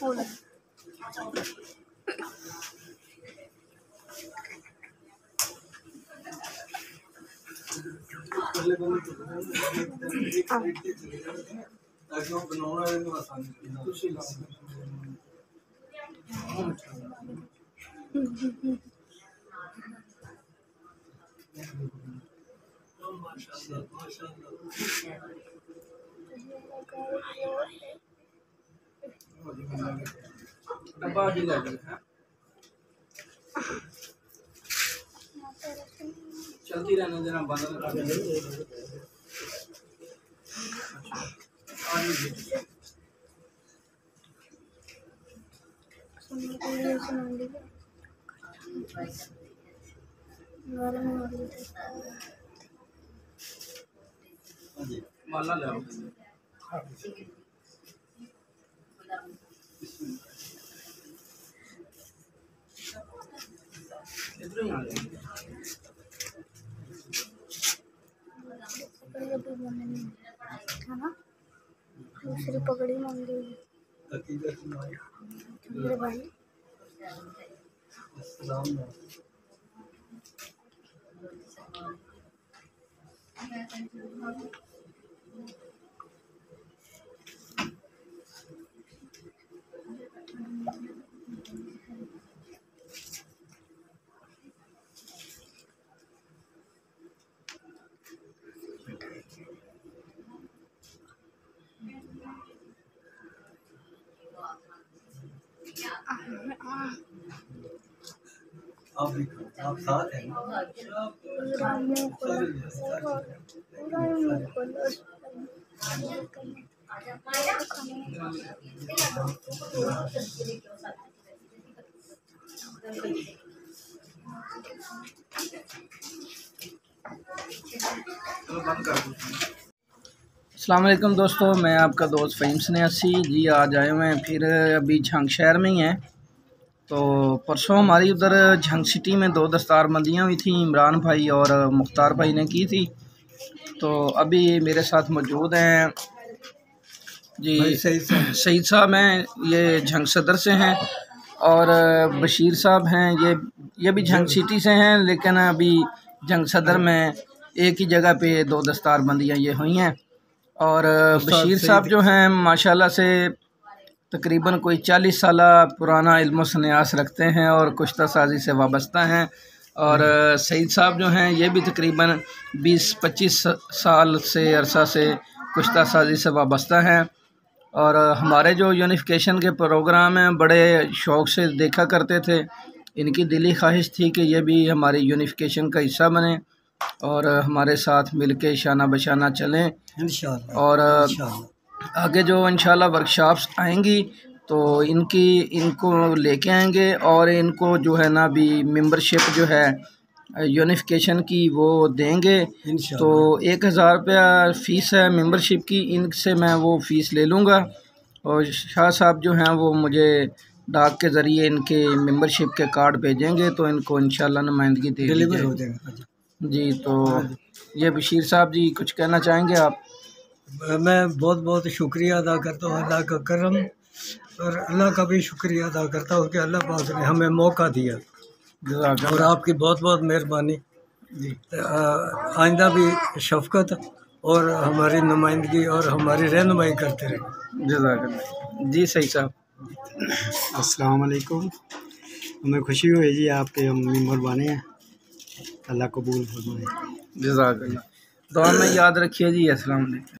थोड़ा चलती रहने देना बंद माला ले दूसरी पगड़ी मांगी मेरे भाई। आप साथ हैं अस्सलाम वालेकुम दोस्तों, मैं आपका दोस्त फ़हीम स्नेहासी जी। आज आए हुए हैं फिर अभी झंग शहर में ही हैं। तो परसों हमारी उधर झंग सिटी में 2 दस्तारबंदियाँ हुई थी, इमरान भाई और मुख्तार भाई ने की थी। तो अभी मेरे साथ मौजूद हैं जी सईद साहब हैं, ये झंग सदर से हैं, और बशीर साहब हैं, ये भी झंग सिटी से हैं, लेकिन अभी झंग सदर में एक ही जगह पे 2 दस्तारबंदियाँ ये हुई हैं। और बशीर साहब जो हैं माशाल्लाह से तकरीबन कोई 40 साल पुराना इल्म सन्यास रखते हैं और कुश्ता साजी से वाबस्ता हैं। और सईद साहब जो हैं ये भी तकरीबन 20-25 साल से अरसा से कुश्ता साजी से वाबस्ता हैं। और हमारे जो यूनिफिकेशन के प्रोग्राम हैं बड़े शौक़ से देखा करते थे। इनकी दिली ख्वाहिश थी कि ये भी हमारे यूनिफिकेशन का हिस्सा बने और हमारे साथ मिलके शाना बशाना चलें इंशाअल्लाह। और आगे जो इंशाअल्लाह वर्कशॉप्स आएंगी तो इनको लेके आएंगे और इनको जो है ना अभी मेंबरशिप जो है यूनिफिकेशन की वो देंगे। तो 1000 रुपया फ़ीस है मेंबरशिप की, इनसे मैं वो फ़ीस ले लूँगा और शाह साहब जो हैं वो मुझे डाक के ज़रिए इनके मेंबरशिप के कार्ड भेजेंगे, तो इनको इंशाअल्लाह नुमाइंदगी डिलीवर हो जाएगा जी। तो ये बशीर साहब जी कुछ कहना चाहेंगे आप? मैं बहुत बहुत शुक्रिया अदा करता हूँ अल्लाह का करम, और अल्लाह का भी शुक्रिया अदा करता हूँ कि अल्लाह पाक ने हमें मौका दिया, और आपकी बहुत बहुत मेहरबानी जी। आइंदा भी शफ़क़त और हमारी नुमाइंदगी और हमारी रहनुमाई करते रहे। जज़ाकल्लाह जी। सही साहब, अस्सलाम वालेकुम। हमें खुशी हुई जी आपके मेंबर बने हैं, अल्लाह कबूल फरमाए। जज़ाकल्लाह। दुआ में याद रखिए जी। अस्सलाम वालेकुम।